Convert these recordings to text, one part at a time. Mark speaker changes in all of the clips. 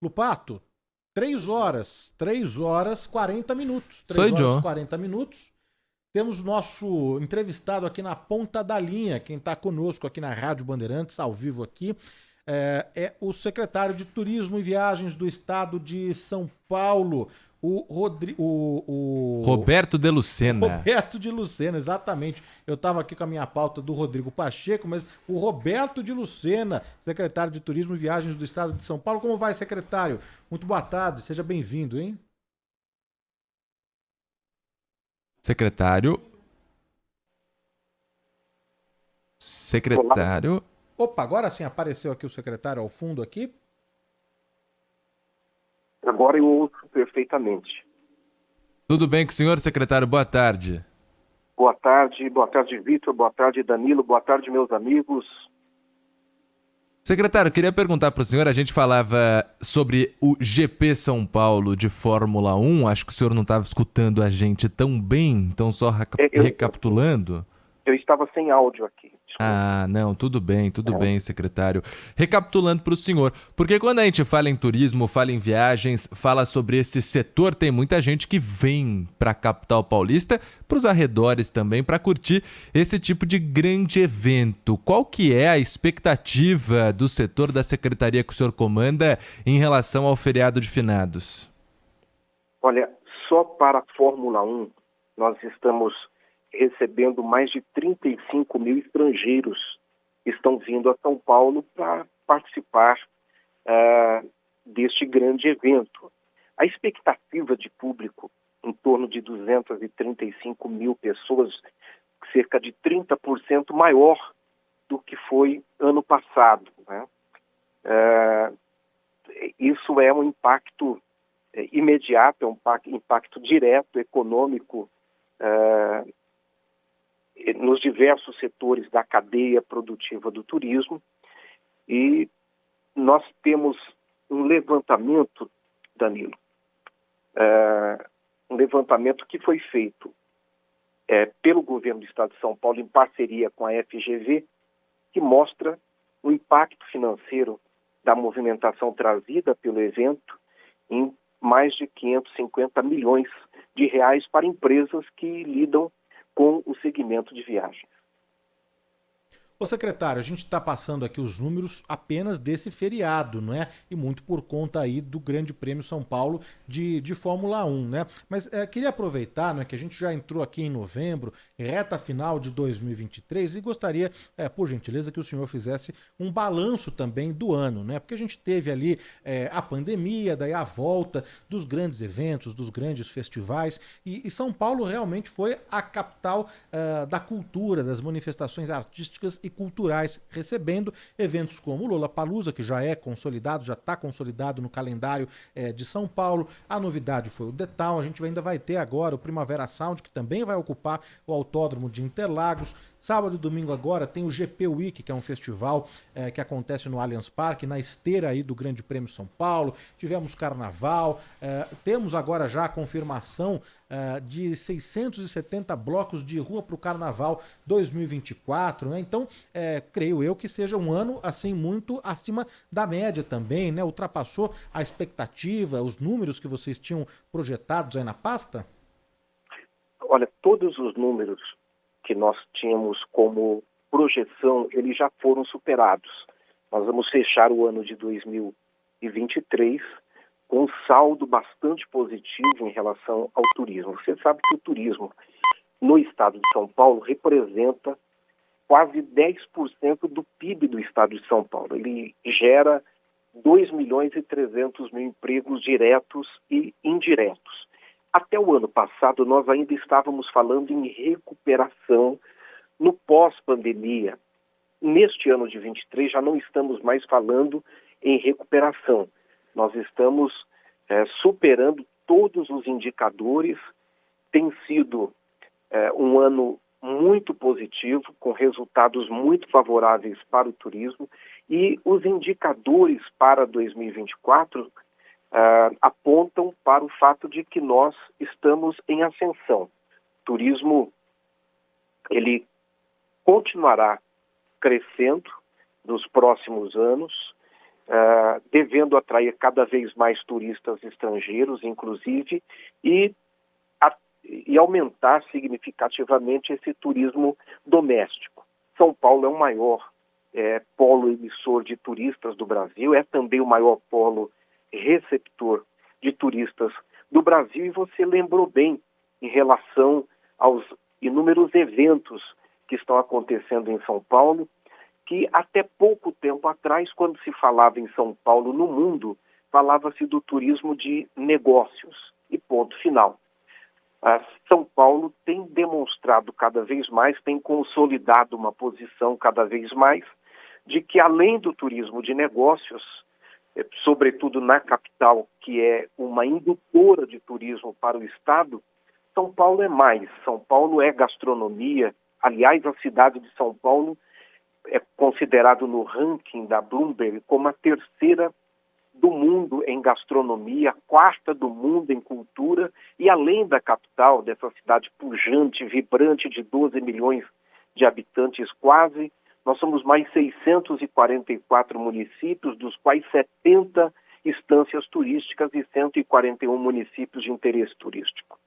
Speaker 1: Lupato, 3 horas 40 minutos.
Speaker 2: Sou
Speaker 1: 3 horas e
Speaker 2: eu.
Speaker 1: 40 minutos. Temos nosso entrevistado aqui na ponta da linha. Quem está conosco aqui na Rádio Bandeirantes, ao vivo aqui, é o secretário de Turismo e Viagens do Estado de São Paulo,
Speaker 2: Roberto de
Speaker 1: o
Speaker 2: Lucena.
Speaker 1: Roberto de Lucena, exatamente. Eu estava aqui com a minha pauta do Rodrigo Pacheco, mas o Roberto de Lucena, secretário de Turismo e Viagens do Estado de São Paulo. Como vai, secretário? Muito boa tarde, seja bem-vindo, hein?
Speaker 2: Secretário.
Speaker 3: Olá,
Speaker 2: Secretário.
Speaker 1: Opa, agora sim apareceu aqui o secretário ao fundo aqui.
Speaker 3: agora eu ouço perfeitamente.
Speaker 2: Tudo bem com o senhor, secretário? Boa tarde.
Speaker 3: Boa tarde, Vitor, boa tarde, Danilo, boa tarde, meus amigos.
Speaker 2: Secretário, eu queria perguntar para o senhor, a gente falava sobre o GP São Paulo de Fórmula 1, acho que o senhor não estava escutando a gente tão bem, então só
Speaker 3: É, Eu,
Speaker 2: recapitulando.
Speaker 3: eu estava sem áudio aqui, desculpa.
Speaker 2: Ah, não, tudo bem, secretário. Recapitulando para o senhor, porque quando a gente fala em turismo, fala em viagens, fala sobre esse setor, tem muita gente que vem para a capital paulista, para os arredores também, para curtir esse tipo de grande evento. Qual que é a expectativa do setor da secretaria que o senhor comanda em relação ao feriado de finados?
Speaker 3: Olha, só para a Fórmula 1, nós estamos recebendo mais de 35 mil estrangeiros que estão vindo a São Paulo para participar deste grande evento. A expectativa de público, em torno de 235 mil pessoas, cerca de 30% maior do que foi ano passado, né? Eh, Isso é um impacto imediato, é um impacto direto, econômico, nos diversos setores da cadeia produtiva do turismo. E nós temos um levantamento, Danilo, um levantamento que foi feito pelo governo do Estado de São Paulo em parceria com a FGV, que mostra o impacto financeiro da movimentação trazida pelo evento em mais de 550 milhões de reais para empresas que lidam com o segmento de viagens.
Speaker 1: Ô secretário, a gente está passando aqui os números apenas desse feriado, não é? E muito por conta aí do Grande Prêmio São Paulo de Fórmula 1, né? Mas queria aproveitar, né, que a gente já entrou aqui em novembro, reta final de 2023, e gostaria, por gentileza, que o senhor fizesse um balanço também do ano, né? Porque a gente teve ali a pandemia, daí a volta dos grandes eventos, dos grandes festivais, e São Paulo realmente foi a capital da cultura, das manifestações artísticas e culturais, recebendo eventos como o Lollapalooza, que já é consolidado, já está consolidado no calendário de São Paulo. A novidade foi o The Town, a gente ainda vai ter agora o Primavera Sound, que também vai ocupar o Autódromo de Interlagos. Sábado e domingo agora tem o GP Week, que é um festival que acontece no Allianz Parque, na esteira aí do Grande Prêmio São Paulo. Tivemos Carnaval, temos agora já a confirmação de 670 blocos de rua para o Carnaval 2024, né? Então, creio eu que seja um ano assim muito acima da média também, né? Ultrapassou a expectativa, os números que vocês tinham projetados aí na pasta?
Speaker 3: Olha, todos os números que nós tínhamos como projeção, eles já foram superados. Nós vamos fechar o ano de 2023 com um saldo bastante positivo em relação ao turismo. Você sabe que o turismo no estado de São Paulo representa quase 10% do PIB do estado de São Paulo. Ele gera 2.300.000 empregos diretos e indiretos. Até o ano passado, nós ainda estávamos falando em recuperação no pós-pandemia. Neste ano de 23, já não estamos mais falando em recuperação. Nós estamos superando todos os indicadores. Tem sido um ano muito positivo, com resultados muito favoráveis para o turismo, e os indicadores para 2024 apontam para o fato de que nós estamos em ascensão. O turismo, ele continuará crescendo nos próximos anos. devendo atrair cada vez mais turistas estrangeiros, inclusive, e aumentar significativamente esse turismo doméstico. São Paulo é o maior polo emissor de turistas do Brasil, é também o maior polo receptor de turistas do Brasil, e você lembrou bem em relação aos inúmeros eventos que estão acontecendo em São Paulo, que até pouco tempo atrás, quando se falava em São Paulo no mundo, falava-se do turismo de negócios, e ponto final. São Paulo tem demonstrado cada vez mais, tem consolidado uma posição cada vez mais, de que além do turismo de negócios, sobretudo na capital, que é uma indutora de turismo para o estado, São Paulo é mais. São Paulo é gastronomia. Aliás, a cidade de São Paulo é considerado no ranking da Bloomberg como a terceira do mundo em gastronomia, a quarta do mundo em cultura, e além da capital, dessa cidade pujante, vibrante, de 12 milhões de habitantes quase, nós somos mais 644 municípios, dos quais 70 estâncias turísticas e 141 municípios de interesse turístico.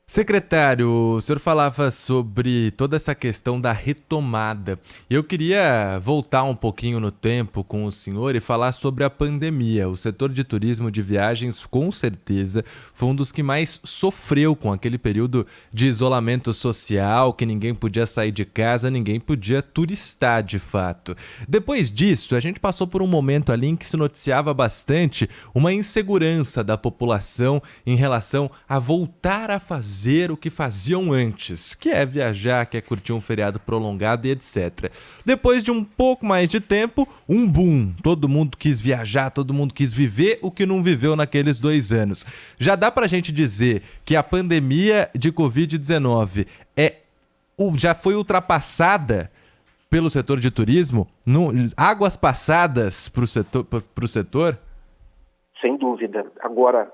Speaker 2: Secretário, o senhor falava sobre toda essa questão da retomada. Eu queria voltar um pouquinho no tempo com o senhor e falar sobre a pandemia. O setor de turismo de viagens, com certeza, foi um dos que mais sofreu com aquele período de isolamento social, que ninguém podia sair de casa, ninguém podia turistar de fato. Depois disso, a gente passou por um momento ali em que se noticiava bastante uma insegurança da população em relação a voltar a fazer o que faziam antes, que é viajar, que é curtir um feriado prolongado e etc. Depois de um pouco mais de tempo, um boom. Todo mundo quis viajar, todo mundo quis viver o que não viveu naqueles 2 anos. Já dá pra gente dizer que a pandemia de Covid-19 já foi ultrapassada pelo setor de turismo? Águas passadas para o setor?
Speaker 3: Sem dúvida. Agora,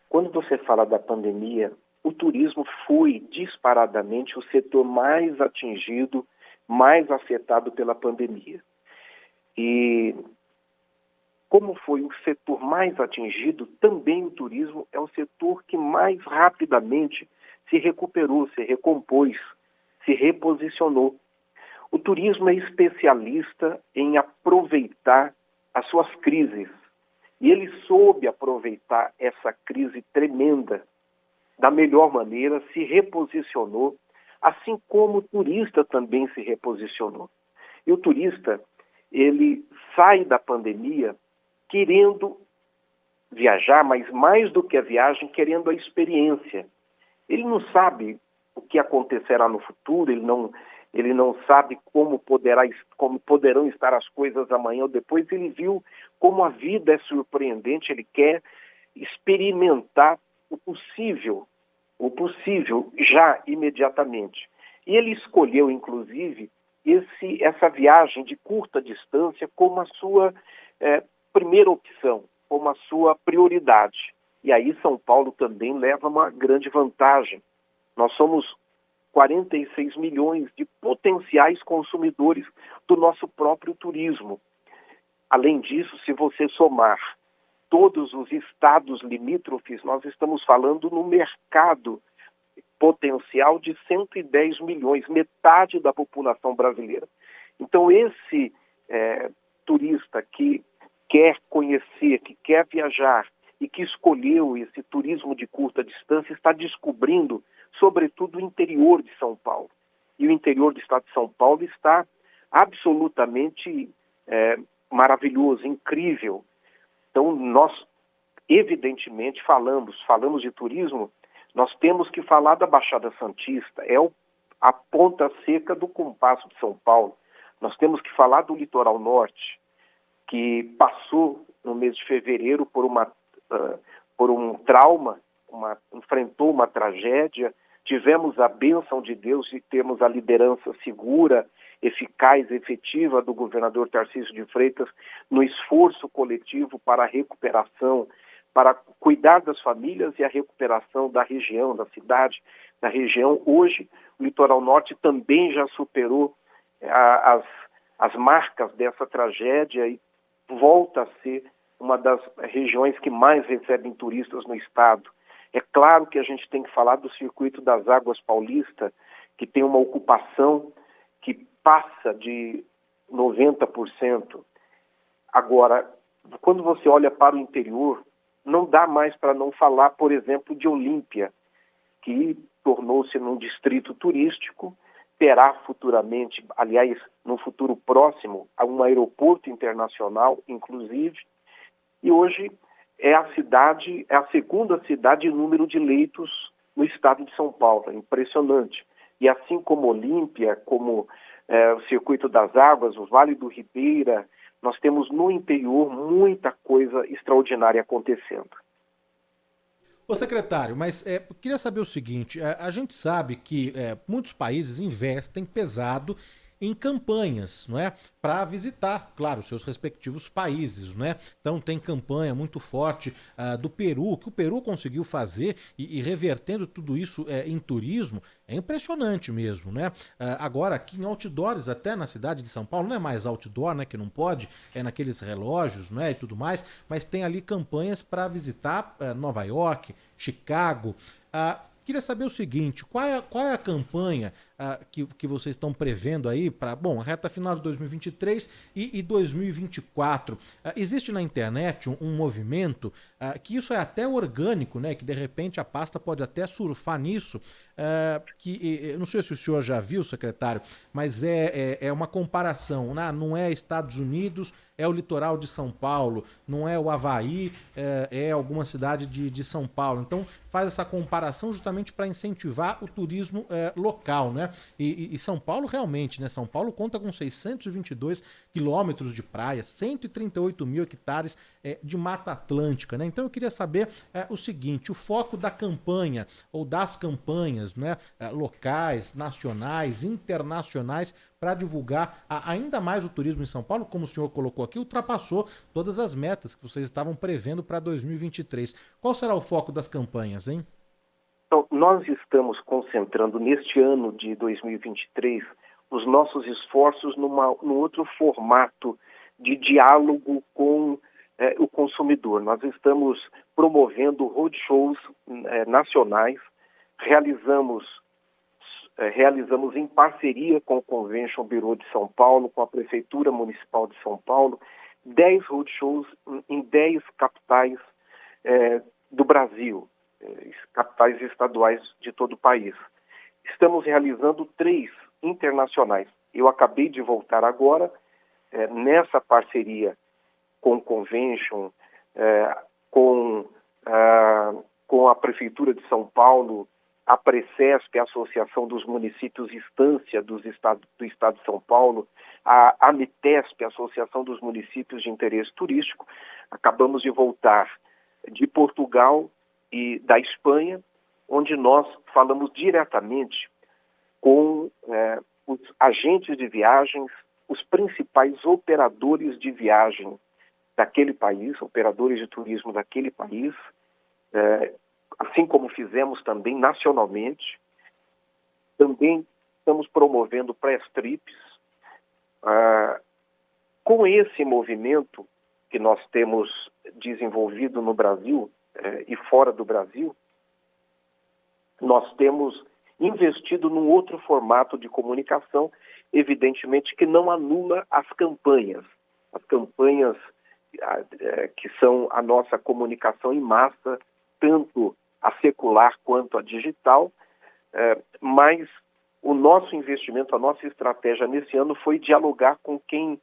Speaker 3: quando você fala da pandemia, o turismo foi disparadamente o setor mais atingido, mais afetado pela pandemia. E como foi o setor mais atingido, também o turismo é o setor que mais rapidamente se recuperou, se recompôs, se reposicionou. O turismo é especialista em aproveitar as suas crises. E ele soube aproveitar essa crise tremenda da melhor maneira, se reposicionou, assim como o turista também se reposicionou. E o turista, ele sai da pandemia querendo viajar, mas mais do que a viagem, querendo a experiência. Ele não sabe o que acontecerá no futuro, ele não sabe como poderão estar as coisas amanhã ou depois. Ele viu como a vida é surpreendente, ele quer experimentar o possível já imediatamente. E ele escolheu, inclusive, essa viagem de curta distância como a sua primeira opção, como a sua prioridade. E aí São Paulo também leva uma grande vantagem. Nós somos 46 milhões de potenciais consumidores do nosso próprio turismo. Além disso, se você somar todos os estados limítrofes, nós estamos falando no mercado potencial de 110 milhões, metade da população brasileira. Então, esse turista que quer conhecer, que quer viajar e que escolheu esse turismo de curta distância, está descobrindo, sobretudo, o interior de São Paulo. E o interior do estado de São Paulo está absolutamente maravilhoso, incrível. Então, nós, evidentemente, falamos de turismo, nós temos que falar da Baixada Santista, a ponta seca do compasso de São Paulo. Nós temos que falar do litoral norte, que passou no mês de fevereiro por um trauma, enfrentou uma tragédia. Tivemos a bênção de Deus de termos a liderança segura, eficaz, efetiva do governador Tarcísio de Freitas no esforço coletivo para a recuperação, para cuidar das famílias e a recuperação da região, da cidade, da região. Hoje, o litoral norte também já superou as marcas dessa tragédia volta a ser uma das regiões que mais recebem turistas no estado. É claro que a gente tem que falar do Circuito das Águas Paulista, que tem uma ocupação que passa de 90%. Agora, quando você olha para o interior, não dá mais para não falar, por exemplo, de Olímpia, que tornou-se num distrito turístico, terá futuramente, aliás, no futuro próximo, um aeroporto internacional, inclusive, e hoje é a segunda cidade em número de leitos no estado de São Paulo. É impressionante. E assim como Olímpia, como o Circuito das Águas, o Vale do Ribeira, nós temos no interior muita coisa extraordinária acontecendo.
Speaker 1: Ô secretário, mas eu queria saber o seguinte, a gente sabe que muitos países investem pesado em campanhas, não é? Para visitar, claro, seus respectivos países, não é? Então tem campanha muito forte do Peru, que o Peru conseguiu fazer e revertendo tudo isso em turismo, é impressionante mesmo, né? Agora aqui em outdoors, até na cidade de São Paulo, não é mais outdoor, né? Que não pode, é naqueles relógios, não é? E tudo mais, mas tem ali campanhas para visitar Nova York, Chicago. Queria saber o seguinte, qual é a campanha que vocês estão prevendo aí para, bom, reta final de 2023 e 2024? Existe na internet um movimento que isso é até orgânico, né? Que de repente a pasta pode até surfar nisso, que não sei se o senhor já viu, secretário, mas é uma comparação, né? Não é Estados Unidos, é o litoral de São Paulo, não é o Havaí, é alguma cidade de São Paulo. Então faz essa comparação justamente para incentivar o turismo local, né? E São Paulo realmente, né? São Paulo conta com 622 quilômetros de praia, 138 mil hectares de Mata Atlântica, né? Então eu queria saber o seguinte, o foco da campanha ou das campanhas, né? Locais, nacionais, internacionais, para divulgar ainda mais o turismo em São Paulo, como o senhor colocou aqui, ultrapassou todas as metas que vocês estavam prevendo para 2023. Qual será o foco das campanhas, hein?
Speaker 3: Então, nós estamos concentrando neste ano de 2023 os nossos esforços num outro formato de diálogo com o consumidor. Nós estamos promovendo roadshows nacionais, realizamos em parceria com o Convention Bureau de São Paulo, com a Prefeitura Municipal de São Paulo, 10 roadshows em 10 capitais do Brasil, capitais estaduais de todo o país. Estamos realizando 3 internacionais. Eu acabei de voltar agora, nessa parceria com o Convention, com a Prefeitura de São Paulo, a Precesp, a Associação dos Municípios Estância do Estado de São Paulo, a Amitesp, a Associação dos Municípios de Interesse Turístico. Acabamos de voltar de Portugal e da Espanha, onde nós falamos diretamente com os agentes de viagens, os principais operadores de viagem daquele país, operadores de turismo daquele país, assim como fizemos também nacionalmente. Também estamos promovendo press trips. Com esse movimento que nós temos desenvolvido no Brasil e fora do Brasil, nós temos investido num outro formato de comunicação, evidentemente que não anula as campanhas que são a nossa comunicação em massa, tanto a secular quanto a digital, mas o nosso investimento, a nossa estratégia nesse ano foi dialogar com quem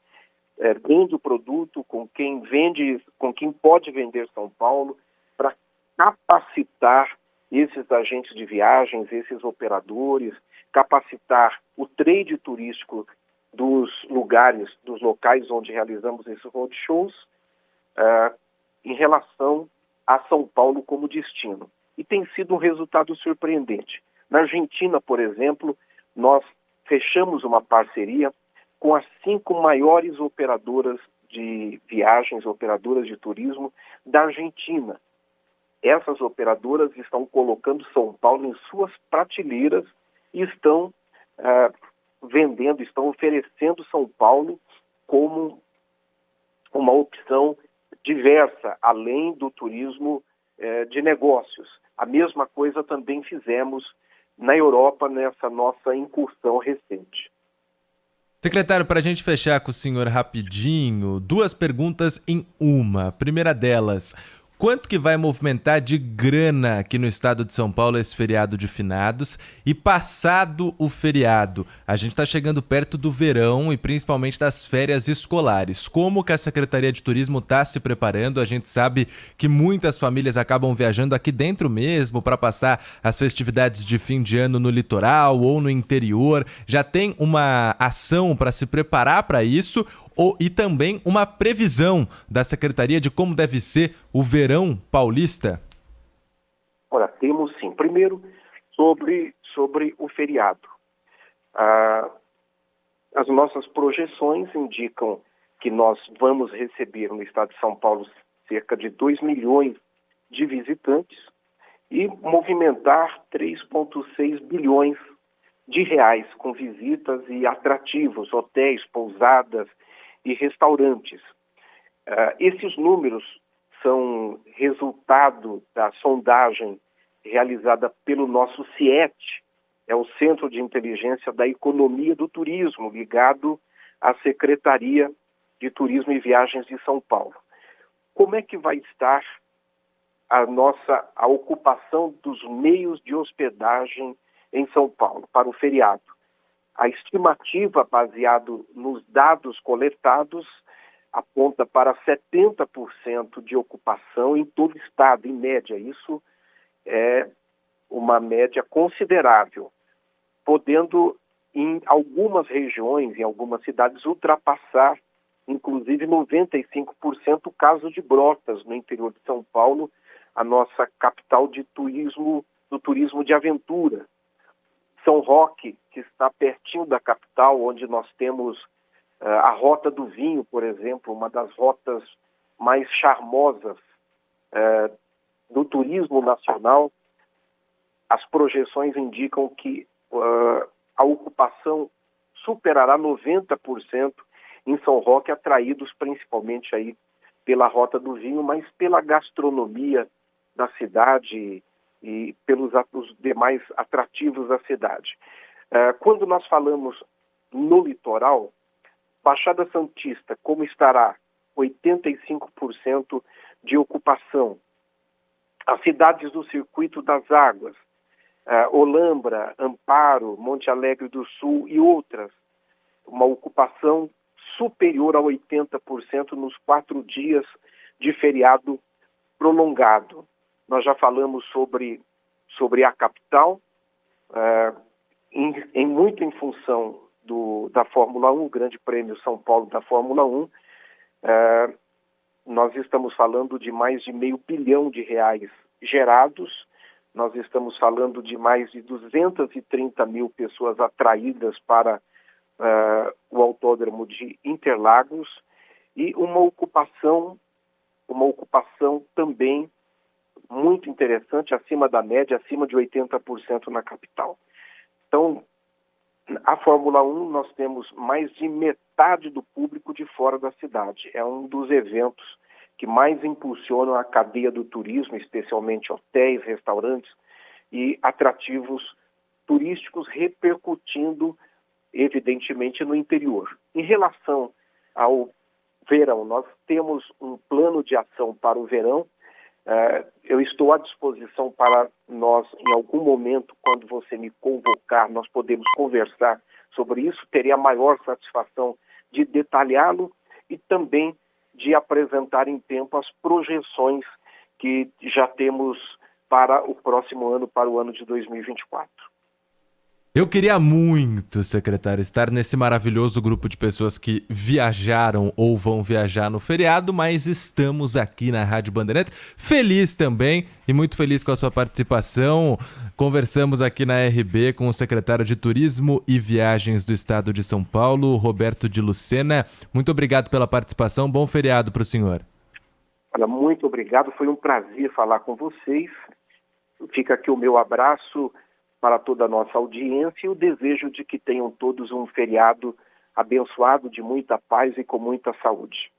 Speaker 3: vende o produto, com quem pode vender São Paulo, para capacitar esses agentes de viagens, esses operadores, capacitar o trade turístico dos locais onde realizamos esses roadshows, em relação a São Paulo como destino. E tem sido um resultado surpreendente. Na Argentina, por exemplo, nós fechamos uma parceria com as 5 maiores operadoras de viagens, operadoras de turismo da Argentina. Essas operadoras estão colocando São Paulo em suas prateleiras e estão estão oferecendo São Paulo como uma opção diversa, além do turismo de negócios. A mesma coisa também fizemos na Europa nessa nossa incursão recente.
Speaker 2: Secretário, para a gente fechar com o senhor rapidinho, 2 perguntas em uma. A primeira delas, quanto que vai movimentar de grana aqui no estado de São Paulo esse feriado de finados? E passado o feriado, a gente está chegando perto do verão e principalmente das férias escolares. Como que a Secretaria de Turismo está se preparando? A gente sabe que muitas famílias acabam viajando aqui dentro mesmo para passar as festividades de fim de ano no litoral ou no interior. Já tem uma ação para se preparar para isso? E também uma previsão da Secretaria de como deve ser o verão paulista?
Speaker 3: Olha, temos sim. Primeiro, sobre o feriado. As nossas projeções indicam que nós vamos receber no estado de São Paulo cerca de 2 milhões de visitantes e movimentar 3,6 bilhões de reais com visitas e atrativos, hotéis, pousadas e restaurantes. Esses números são resultado da sondagem realizada pelo nosso CIET, é o Centro de Inteligência da Economia do Turismo, ligado à Secretaria de Turismo e Viagens de São Paulo. Como é que vai estar a ocupação dos meios de hospedagem em São Paulo para o feriado? A estimativa, baseado nos dados coletados, aponta para 70% de ocupação em todo o estado, em média. Isso é uma média considerável, podendo, em algumas regiões, em algumas cidades, ultrapassar, inclusive, 95% o caso de Brotas, no interior de São Paulo, a nossa capital de turismo, do turismo de aventura. São Roque, que está pertinho da capital, onde nós temos a Rota do Vinho, por exemplo, uma das rotas mais charmosas do turismo nacional. As projeções indicam que a ocupação superará 90% em São Roque, atraídos principalmente aí pela Rota do Vinho, mas pela gastronomia da cidade e pelos os demais atrativos da cidade. Quando nós falamos no litoral, Baixada Santista, como estará 85% de ocupação. As cidades do Circuito das Águas, Olambra, Amparo, Monte Alegre do Sul e outras, uma ocupação superior a 80% nos 4 dias de feriado prolongado. Nós já falamos sobre a capital, muito em função da Fórmula 1, o Grande Prêmio São Paulo da Fórmula 1. Nós estamos falando de mais de R$500 bilhão gerados, nós estamos falando de mais de 230 mil pessoas atraídas para o Autódromo de Interlagos e uma ocupação também muito interessante, acima da média, acima de 80% na capital. Então, a Fórmula 1, nós temos mais de metade do público de fora da cidade. É um dos eventos que mais impulsionam a cadeia do turismo, especialmente hotéis, restaurantes e atrativos turísticos, repercutindo, evidentemente, no interior. Em relação ao verão, nós temos um plano de ação para o verão. Eu estou à disposição para nós, em algum momento, quando você me convocar, nós podemos conversar sobre isso. Teria a maior satisfação de detalhá-lo e também de apresentar em tempo as projeções que já temos para o próximo ano, para o ano de 2024.
Speaker 2: Eu queria muito, secretário, estar nesse maravilhoso grupo de pessoas que viajaram ou vão viajar no feriado, mas estamos aqui na Rádio Bandeirantes. Feliz também e muito feliz com a sua participação. Conversamos aqui na RB com o secretário de Turismo e Viagens do Estado de São Paulo, Roberto de Lucena. Muito obrigado pela participação. Bom feriado para o senhor.
Speaker 3: Olha, muito obrigado. Foi um prazer falar com vocês. Fica aqui o meu abraço para toda a nossa audiência e o desejo de que tenham todos um feriado abençoado, de muita paz e com muita saúde.